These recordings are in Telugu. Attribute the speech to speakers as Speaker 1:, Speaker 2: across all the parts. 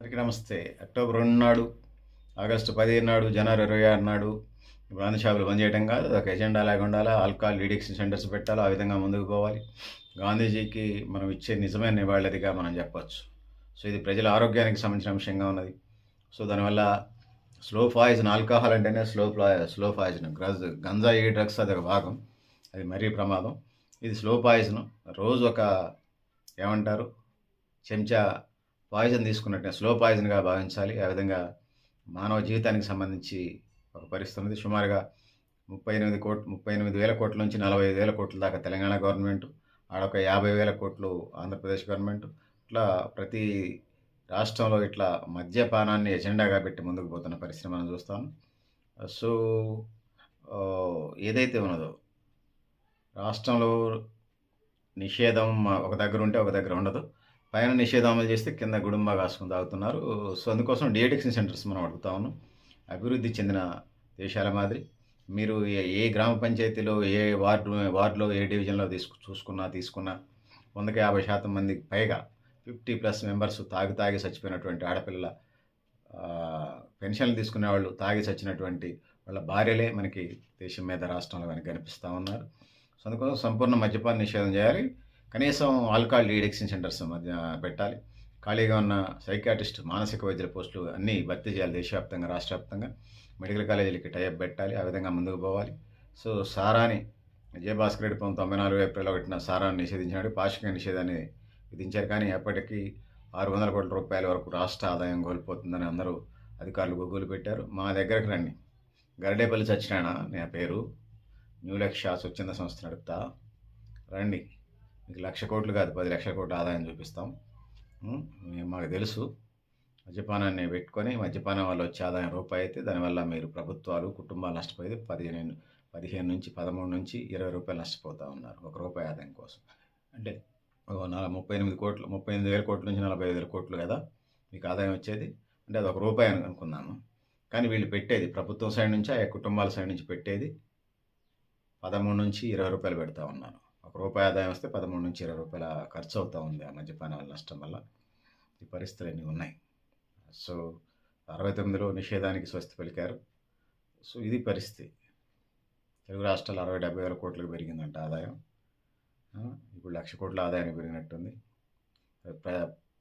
Speaker 1: అందరికీ నమస్తే. అక్టోబర్ 2 నాడు, ఆగస్టు 15 నాడు, జనవరి 26 నాడు బ్రాందీ షాపులు బంద్ చేయడం కాదు. అదొక ఎజెండా లాగా ఉండాలా. ఆల్కహాల్ డీడిక్షన్ సెంటర్స్ పెట్టాలి. ఆ విధంగా ముందుకు పోవాలి. గాంధీజీకి మనం ఇచ్చే నిజమైన నివాళిగా మనం చెప్పొచ్చు. సో ఇది ప్రజల ఆరోగ్యానికి సంబంధించిన అంశంగా ఉన్నది. సో దానివల్ల స్లో పాయిజన్, ఆల్కహాల్ అంటేనే స్లో పాయిజన్. గంజాయి డ్రగ్స్ అదొక భాగం. అది మరీ ప్రమాదం. ఇది స్లో పాయిజన్. రోజు ఒక ఏమంటారు చెంచా పాయిజన్ తీసుకున్నట్టే స్లో పాయిజన్గా భావించాలి. ఆ విధంగా మానవ జీవితానికి సంబంధించి ఒక పరిస్థితి ఉంది. సుమారుగా 38,000 కోట్ల నుంచి 45,000 కోట్ల దాకా తెలంగాణ గవర్నమెంట్, ఆడొక 50,000 కోట్లు ఆంధ్రప్రదేశ్ గవర్నమెంట్. ఇట్లా ప్రతి రాష్ట్రంలో ఇట్లా మద్యపానాన్ని ఎజెండాగా పెట్టి ముందుకు పోతున్న పరిస్థితి మనం చూస్తాం. సో ఏదైతే ఉన్నదో రాష్ట్రంలో నిషేధం ఒక దగ్గర ఉంటే ఒక దగ్గర ఉండదు. పైన నిషేధం అమలు చేస్తే కింద గుడుంబా కాసుకుని తాగుతున్నారు. సో అందుకోసం డీఅడిక్షన్ సెంటర్స్ మనం అడుగుతా ఉన్నాం. అభివృద్ధి చెందిన దేశాల మాదిరి మీరు ఏ గ్రామ పంచాయతీలో ఏ వార్డులో ఏ డివిజన్లో తీసుకున్నా 100కి 50% మందికి పైగా 50+ మెంబర్స్ తాగి చచ్చిపోయినటువంటి ఆడపిల్లల పెన్షన్లు తీసుకునే వాళ్ళు తాగి చచ్చినటువంటి వాళ్ళ భార్యలే మనకి దేశం మీద రాష్ట్రంలో మనకి కనిపిస్తూ ఉన్నారు. సో అందుకోసం సంపూర్ణ మద్యపాన నిషేధం చేయాలి. కనీసం ఆల్కహాల్ డీడిక్షన్ సెంటర్స్ మధ్య పెట్టాలి. ఖాళీగా ఉన్న సైకాట్రిస్ట్, మానసిక వైద్యుల పోస్టులు అన్నీ భర్తీ చేయాలి. దేశవ్యాప్తంగా, రాష్ట్ర వ్యాప్తంగా మెడికల్ కాలేజీలకి టైఅప్ పెట్టాలి. ఆ విధంగా ముందుకు పోవాలి. సో సారాని విజయభాస్కర్ రెడ్డి 1994 ఏప్రిల్లో పెట్టిన సారాన్ని నిషేధించాడు. పాక్షిక నిషేధాన్ని విధించారు. కానీ ఎప్పటికీ 600 కోట్ల రూపాయల వరకు రాష్ట్ర ఆదాయం కోల్పోతుందని అందరూ అధికారులు గొగ్గులు పెట్టారు. మా దగ్గరకు రండి. గరిడేపల్లి సత్యనారాయణ నా పేరు. న్యూ లక్ష్య స్వచ్ఛంద సంస్థ నడుపుతా. రండి, మీకు 1,00,000 కోట్లు కాదు 10 లక్షల కోట్ల ఆదాయం చూపిస్తాం. మాకు తెలుసు. మద్యపానాన్ని పెట్టుకొని మద్యపానం వల్ల వచ్చే ఆదాయం రూపాయి అయితే దానివల్ల మీరు ప్రభుత్వాలు, కుటుంబాలు నష్టపోయేది 15 నుంచి 13 నుంచి 20 రూపాయలు నష్టపోతూ ఉన్నారు ₹1 ఆదాయం కోసం. అంటే 38,000 కోట్ల నుంచి 45,000 కోట్లు కదా మీకు ఆదాయం వచ్చేది. అంటే అది ₹1 అని అనుకున్నాము. కానీ వీళ్ళు పెట్టేది ప్రభుత్వం సైడ్ నుంచి, ఆ కుటుంబాల సైడ్ నుంచి పెట్టేది 13 నుంచి 20 రూపాయలు పెడతా ఉన్నారు. ₹1 ఆదాయం వస్తే 13 నుంచి 20 రూపాయల ఖర్చు అవుతూ ఉంది ఆ మద్యపానం వల్ల నష్టం వల్ల. ఈ పరిస్థితులు అన్నీ ఉన్నాయి. సో 69లో నిషేధానికి స్వస్తి పలికారు. సో ఇది పరిస్థితి. తెలుగు రాష్ట్రాలు 60-70 వేల కోట్లకు పెరిగిందంట ఆదాయం. ఇప్పుడు 1,00,000 కోట్ల ఆదాయానికి పెరిగినట్టుంది.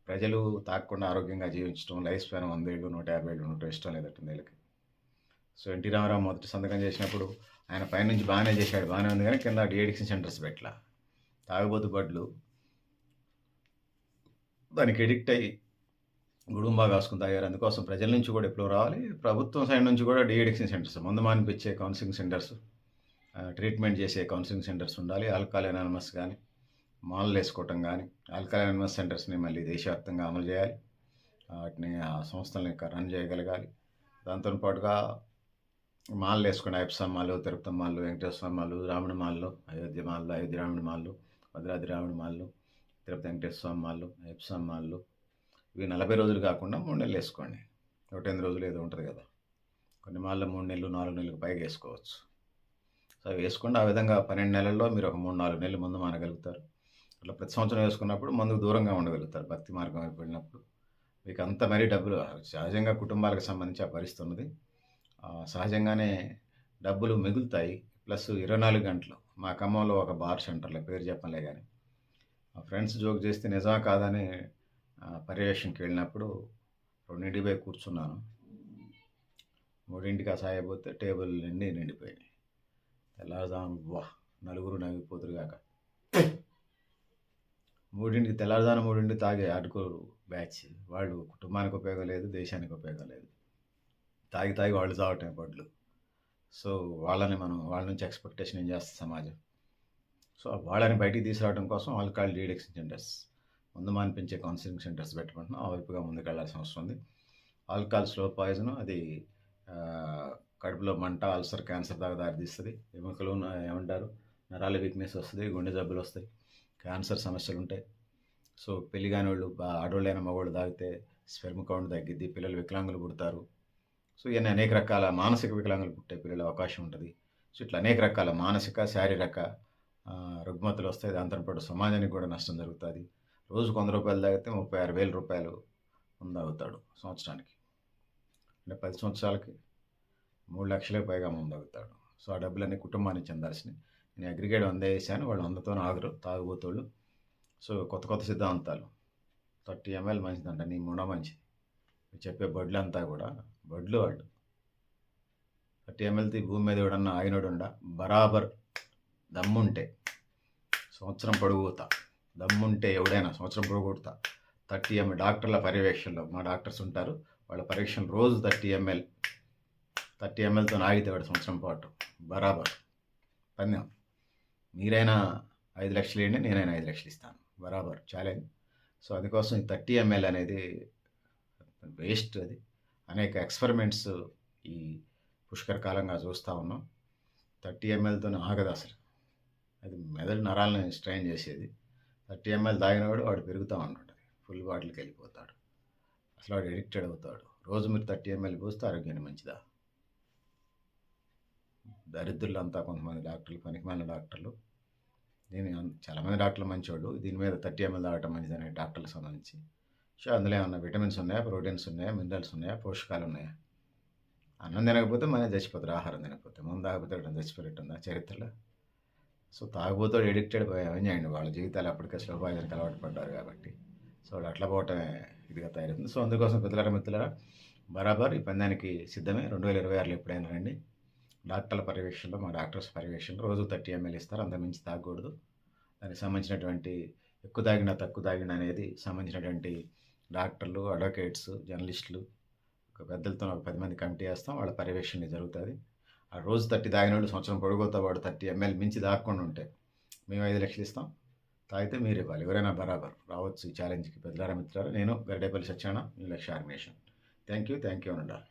Speaker 1: ప్రజలు తాగకుండా ఆరోగ్యంగా జీవించడం, లైఫ్ స్పాన్ 100 ఏళ్ళు, 150 ఏళ్ళు ఉండటం ఇష్టం లేదట్టుంది వీళ్ళకి. సో ఎన్టీ రామారావు మొదటి సంతకం చేసినప్పుడు ఆయన పైనుంచి బాగానే చేశాడు, బాగానే ఉంది. కానీ కింద డీఅడిక్షన్ సెంటర్స్ పెట్టలా. తాగుబోతు బడ్లు దానికి ఎడిక్ట్ అయ్యి గుడుంబా కాసుకుని తాగారు. అందుకోసం ప్రజల నుంచి కూడా ఎప్పుడు రావాలి, ప్రభుత్వం సైడ్ నుంచి కూడా డీఅడిక్షన్ సెంటర్స్, మందు మానిపించే కౌన్సిలింగ్ సెంటర్స్, ట్రీట్మెంట్ చేసే కౌన్సిలింగ్ సెంటర్స్ ఉండాలి. ఆల్కహాల్ అనానిమస్ కానీ, మాల్లు వేసుకోవటం కానీ, ఆల్కహాల్ అనానిమస్ సెంటర్స్ని మళ్ళీ దేశవ్యాప్తంగా అమలు చేయాలి. వాటిని ఆ సంస్థలని రన్ చేయగలగాలి. దాంతో పాటుగా మాల్లు వేసుకుని ఐప్సా మాల్లు, తిరుపతి మాల్లు, వెంకటేశ్వర మాల్లు, రాముడి మాల్లు, అయోధ్య మాల్లు, అయోధ్య రాముడి మాల్లు, భద్రాద్రి రాముడి మాల్లు, తిరుపతి వెంకటేశ్వర మాల్లు, ఐప్సా మాల్లు, ఇవి 40 రోజులు కాకుండా 3 నెలలు వేసుకోండి. 108 రోజులు ఏదో ఉంటుంది కదా, కొన్ని మాల్లో 3 నెలలు 4 నెలలకు పైగా వేసుకోవచ్చు. సో అవి వేసుకోండి. ఆ విధంగా 12 నెలల్లో మీరు ఒక 3-4 నెలలు ముందు మానగలుగుతారు. అట్లా ప్రతి సంవత్సరం వేసుకున్నప్పుడు ముందుకు దూరంగా ఉండగలుగుతారు. భక్తి మార్గం వైపు వెళ్ళినప్పుడు మీకు అంత మరీ డబ్బులు సహజంగా కుటుంబాలకు సంబంధించి ఆ పరిస్థితి ఉన్నది. సహజంగానే డబ్బులు మిగులుతాయి. ప్లస్ 24 గంటలు మా ఖమ్మంలో ఒక బార్ సెంటర్లో, పేరు చెప్పలే కానీ, మా ఫ్రెండ్స్ జోక్ చేస్తే నిజమా కాదని పర్యవేక్షణకి వెళ్ళినప్పుడు 2ంటికి పోయి కూర్చున్నాను. 3ంటికి ఆ సాయపోతే టేబుల్ నిండిపోయాయి. తెల్లారుజాము నలుగురు నవ్విపోతురు కాక 3ంటికి తాగే ఆడుకోరు బ్యాచ్. వాళ్ళు కుటుంబానికి ఉపయోగం లేదు, దేశానికి ఉపయోగం లేదు. తాగి వాళ్ళు చావటమే పడ్లు. సో వాళ్ళ నుంచి ఎక్స్పెక్టేషన్ ఏం చేస్తుంది సమాజం? సో వాళ్ళని బయటికి తీసుకురావడం కోసం ఆల్కహాల్ డీఅడిక్షన్ సెంటర్స్, ముందు మానిపించే కౌన్సిలింగ్ సెంటర్స్ పెట్టమంటున్నాం. ఆ వైపుగా ముందుకు వెళ్ళాల్సిన అవసరం ఉంది. ఆల్కహాల్ స్లో పాయిజన్, అది కడుపులో మంట, అల్సర్, క్యాన్సర్ దాకా దారితీస్తుంది. ఎముకలు ఏమంటారు, నరాల వీక్నెస్ వస్తుంది, గుండె జబ్బులు వస్తాయి, క్యాన్సర్ సమస్యలు ఉంటాయి. సో పెళ్లి కాని వాళ్ళు, ఆడవాళ్ళైన మగవాళ్ళు తాగితే స్పెర్మ్ కౌంట్ తగ్గిద్ది, పిల్లలు వికలాంగులు పుడతారు. సో ఇవన్నీ అనేక రకాల మానసిక వికలాంగులు పుట్టే పిల్లల అవకాశం ఉంటుంది. సో ఇట్లా అనేక రకాల మానసిక, శారీరక రుగ్మతలు వస్తాయి. దాంతో పాటు సమాజానికి కూడా నష్టం జరుగుతుంది. రోజుకు ₹100 తాగితే 36,000 రూపాయలు ముందు తాగుతాడు సంవత్సరానికి. అంటే 10 సంవత్సరాలకి 3,00,000కి పైగా ముందు తాగుతాడు. సో ఆ డబ్బులన్నీ కుటుంబానికి చెందాల్సినవి. నేను అగ్రిగేట్ 100 వేసాను, వాళ్ళు 100తోనే ఆగరు తాగుబోతోళ్ళు. సో కొత్త కొత్త సిద్ధాంతాలు. 30 ml మంచిదంట, నీ ముండ మంచిది. మీరు చెప్పే బొడ్లంతా కూడా బొడ్లు వాళ్ళు. 30 ml భూమి మీద ఎవడన్నా ఆగినోడుండా బరాబర్ దమ్ముంటే సంవత్సరం పొడుగుతా, దమ్ముంటే ఎవడైనా సంవత్సరం పొడుగుతా 30 ml డాక్టర్ల పర్యవేక్షణలో, మా డాక్టర్స్ ఉంటారు, వాళ్ళ పరీక్షలు రోజు 30 mlతో ఆగితే వాడు సంవత్సరం పాటు బరాబర్ పందెం. మీరైనా 5 లక్షలు ఇవ్వండి, నేనైనా 5 లక్షలు ఇస్తాను, బరాబర్ ఛాలెంజ్. సో అందుకోసం ఈ 30 ml అనేది వేస్ట్. అది అనేక ఎక్స్పెరిమెంట్స్ ఈ పుష్కర కాలంగా చూస్తూ ఉన్నాం. 30 mlతో ఆగదు అసలు. అది మెదడు నరాలను స్ట్రెయిన్ చేసేది. 30 ml తాగినవాడు వాడు పెరుగుతూ ఉంటాడు, ఫుల్ బాటిల్కి వెళ్ళిపోతాడు, అసలు వాడు ఎడిక్టెడ్ అవుతాడు. రోజు మీరు 30 ml పోస్తే ఆరోగ్యానికి మంచిదా? దరిద్రులు అంతా కొంతమంది డాక్టర్లు, పనికిమాలిన డాక్టర్లు. చాలామంది డాక్టర్లు మంచివాళ్ళు, దీని మీద 30 ml తాగటం మంచిదని డాక్టర్లకు సంబంధించి. సో అందులో ఏమన్నా విటమిన్స్ ఉన్నాయా, ప్రోటీన్స్ ఉన్నాయా, మినరల్స్ ఉన్నాయా, పోషకాలు ఉన్నాయా? అన్నం తినకపోతే మనం చచ్చిపోతారు, ఆహారం తినకపోతే. ముందు తాగకపోతే చచ్చిపోతుందా చరిత్రలో? సో తాగుబోతాడు ఎడిక్టెడ్ ఏం చేయండి, వాళ్ళ జీవితాలు అప్పటికే స్లో పాయిజన్కి అలవాటు పడ్డారు కాబట్టి. సో వాళ్ళు అట్లా పోవటమే ఇదిగా తయారవుతుంది. సో అందుకోసం మిత్రులారా బరాబర్ ఈ పందానికి సిద్ధమే. 2026లో ఎప్పుడైనా రండి. డాక్టర్ల పర్యవేక్షణలో, మా డాక్టర్స్ పర్యవేక్షణలో రోజు 30 ml ఇస్తారు, అంత మించి తాగకూడదు. దానికి సంబంధించినటువంటి ఎక్కువ తాగినా తక్కువ తాగినా అనేది సంబంధించినటువంటి డాక్టర్లు, అడ్వకేట్స్, జర్నలిస్టులు, ఒక పెద్దలతో ఒక 10 మంది కమిటీ వేస్తాం, వాళ్ళ పర్యవేక్షణ జరుగుతుంది. ఆ రోజు 30 తాగిన వాళ్ళు సంవత్సరం పొడుగుతా వాడు 30 ml మించి తాగకుండా ఉంటే మేము 5 లక్షలు ఇస్తాం, తాగితే మీరు ఇవ్వాలి. ఎవరైనా బరాబర్ రావచ్చు ఈ ఛాలెంజ్కి. మిత్రులారా, నేను గరిడేపల్లి సత్యనారాయణ, మీ లక్ష్య ఆర్గనైజేషన్. థ్యాంక్ యూ అని ఉండాలి.